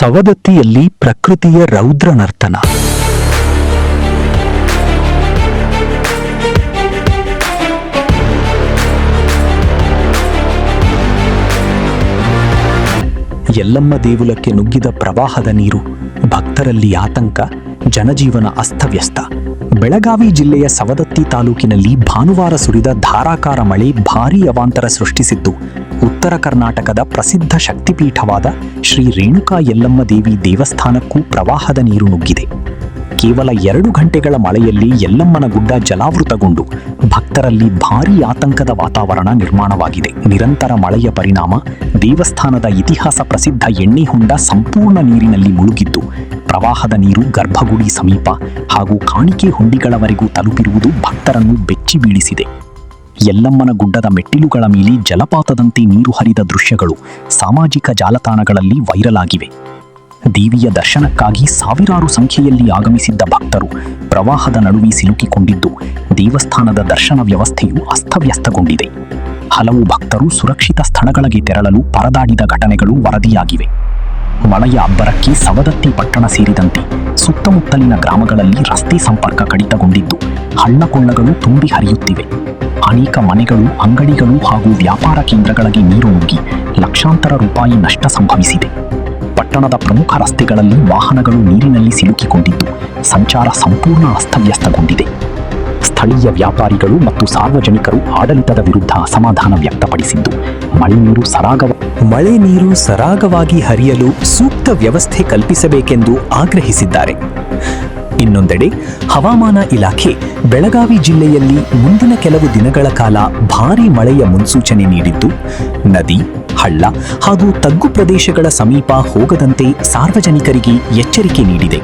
ಸವದತ್ತಿಯಲ್ಲಿ ಪ್ರಕೃತಿಯ ರೌದ್ರ ನರ್ತನ. ಯಲ್ಲಮ್ಮ ದೇಗುಲಕ್ಕೆ ನುಗ್ಗಿದ ಪ್ರವಾಹದ ನೀರು, ಭಕ್ತರಲ್ಲಿ ಆತಂಕ, ಜನಜೀವನ ಅಸ್ತವ್ಯಸ್ತ. ಬೆಳಗಾವಿ ಜಿಲ್ಲೆಯ ಸವದತ್ತಿ ತಾಲೂಕಿನಲ್ಲಿ ಭಾನುವಾರ ಸುರಿದ ಧಾರಾಕಾರ ಮಳೆ ಭಾರೀ ಅವಾಂತರ ಸೃಷ್ಟಿಸಿದ್ದು, ಉತ್ತರ ಕರ್ನಾಟಕದ ಪ್ರಸಿದ್ಧ ಶಕ್ತಿಪೀಠವಾದ ಶ್ರೀ ರೇಣುಕಾ ಯಲ್ಲಮ್ಮ ದೇವಿ ದೇವಸ್ಥಾನಕ್ಕೂ ಪ್ರವಾಹದ ನೀರು ನುಗ್ಗಿದೆ. ಕೇವಲ 2 ಗಂಟೆಗಳ ಮಳೆಯಲ್ಲಿ ಯಲ್ಲಮ್ಮನ ಗುಡ್ಡ ಜಲಾವೃತಗೊಂಡು ಭಕ್ತರಲ್ಲಿ ಭಾರೀ ಆತಂಕದ ವಾತಾವರಣ ನಿರ್ಮಾಣವಾಗಿದೆ. ನಿರಂತರ ಮಳೆಯ ಪರಿಣಾಮ ದೇವಸ್ಥಾನದ ಇತಿಹಾಸ ಪ್ರಸಿದ್ಧ ಎಣ್ಣೆ ಹೊಂಡ ಸಂಪೂರ್ಣ ನೀರಿನಲ್ಲಿ ಮುಳುಗಿದ್ದು, ಪ್ರವಾಹದ ನೀರು ಗರ್ಭಗುಡಿ ಸಮೀಪ ಹಾಗೂ ಕಾಣಿಕೆ ಹುಂಡಿಗಳವರೆಗೂ ತಲುಪಿರುವುದು ಭಕ್ತರನ್ನು ಬೆಚ್ಚಿ ಬೀಳಿಸಿದೆ. ಯಲ್ಲಮ್ಮನ ಗುಡ್ಡದ ಮೆಟ್ಟಿಲುಗಳ ಮೇಲೆ ಜಲಪಾತದಂತೆ ನೀರು ಹರಿದ ದೃಶ್ಯಗಳು ಸಾಮಾಜಿಕ ಜಾಲತಾಣಗಳಲ್ಲಿ ವೈರಲ್ ಆಗಿವೆ. ದೇವಿಯ ದರ್ಶನಕ್ಕಾಗಿ ಸಾವಿರಾರು ಸಂಖ್ಯೆಯಲ್ಲಿ ಆಗಮಿಸಿದ್ದ ಭಕ್ತರು ಪ್ರವಾಹದ ನಡುವೆ ಸಿಲುಕಿಕೊಂಡಿದ್ದು, ದೇವಸ್ಥಾನದ ದರ್ಶನ ವ್ಯವಸ್ಥೆಯು ಅಸ್ತವ್ಯಸ್ತಗೊಂಡಿದೆ. ಹಲವು ಭಕ್ತರು ಸುರಕ್ಷಿತ ಸ್ಥಳಗಳಿಗೆ ತೆರಳಲು ಪರದಾಡಿದ ಘಟನೆಗಳು ವರದಿಯಾಗಿವೆ. ಮಳೆಯ ಅಬ್ಬರಕ್ಕೆ ಸವದತ್ತಿ ಪಟ್ಟಣ ಸೇರಿದಂತೆ ಸುತ್ತಮುತ್ತಲಿನ ಗ್ರಾಮಗಳಲ್ಲಿ ರಸ್ತೆ ಸಂಪರ್ಕ ಕಡಿತಗೊಂಡಿದ್ದು, ಹಳ್ಳಕೊಳ್ಳಗಳು ತುಂಬಿ ಹರಿಯುತ್ತಿವೆ. ಅನೇಕ ಮನೆಗಳು, ಅಂಗಡಿಗಳು ಹಾಗೂ ವ್ಯಾಪಾರ ಕೇಂದ್ರಗಳಿಗೆ ನೀರು ನುಗ್ಗಿ ಲಕ್ಷಾಂತರ ರೂಪಾಯಿ ನಷ್ಟ ಸಂಭವಿಸಿದೆ. ಪಟ್ಟಣದ ಪ್ರಮುಖ ರಸ್ತೆಗಳಲ್ಲಿ ವಾಹನಗಳು ನೀರಿನಲ್ಲಿ ಸಿಲುಕಿಕೊಂಡಿದ್ದು, ಸಂಚಾರ ಸಂಪೂರ್ಣ ಅಸ್ತವ್ಯಸ್ತಗೊಂಡಿದೆ. ಸ್ಥಳೀಯ ವ್ಯಾಪಾರಿಗಳು ಮತ್ತು ಸಾರ್ವಜನಿಕರು ಆಡಳಿತದ ವಿರುದ್ಧ ಅಸಮಾಧಾನ ವ್ಯಕ್ತಪಡಿಸಿದ್ದು, ಮಳೆ ನೀರು ಸರಾಗವಾಗಿ ಹರಿಯಲು ಸೂಕ್ತ ವ್ಯವಸ್ಥೆ ಕಲ್ಪಿಸಬೇಕೆಂದು ಆಗ್ರಹಿಸಿದ್ದಾರೆ. ಇನ್ನೊಂದೆಡೆ ಹವಾಮಾನ ಇಲಾಖೆ ಬೆಳಗಾವಿ ಜಿಲ್ಲೆಯಲ್ಲಿ ಮುಂದಿನ ಕೆಲವು ದಿನಗಳ ಕಾಲ ಭಾರೀ ಮಳೆಯ ಮುನ್ಸೂಚನೆ ನೀಡಿದ್ದು, ನದಿ, ಹಳ್ಳ ಹಾಗೂ ತಗ್ಗು ಪ್ರದೇಶಗಳ ಸಮೀಪ ಹೋಗದಂತೆ ಸಾರ್ವಜನಿಕರಿಗೆ ಎಚ್ಚರಿಕೆ ನೀಡಿದೆ.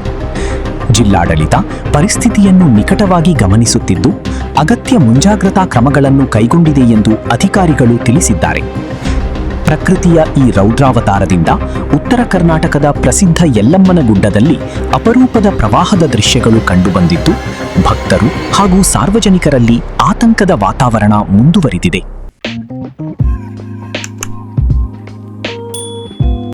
ಜಿಲ್ಲಾಡಳಿತ ಪರಿಸ್ಥಿತಿಯನ್ನು ನಿಕಟವಾಗಿ ಗಮನಿಸುತ್ತಿದ್ದು, ಅಗತ್ಯ ಮುಂಜಾಗ್ರತಾ ಕ್ರಮಗಳನ್ನು ಕೈಗೊಂಡಿದೆ ಎಂದು ಅಧಿಕಾರಿಗಳು ತಿಳಿಸಿದ್ದಾರೆ. ಪ್ರಕೃತಿಯ ಈ ರೌದ್ರಾವತಾರದಿಂದ ಉತ್ತರ ಕರ್ನಾಟಕದ ಪ್ರಸಿದ್ಧ ಯಲ್ಲಮ್ಮನ ಗುಡ್ಡದಲ್ಲಿ ಅಪರೂಪದ ಪ್ರವಾಹದ ದೃಶ್ಯಗಳು ಕಂಡುಬಂದಿದ್ದು, ಭಕ್ತರು ಹಾಗೂ ಸಾರ್ವಜನಿಕರಲ್ಲಿ ಆತಂಕದ ವಾತಾವರಣ ಮುಂದುವರಿದಿದೆ.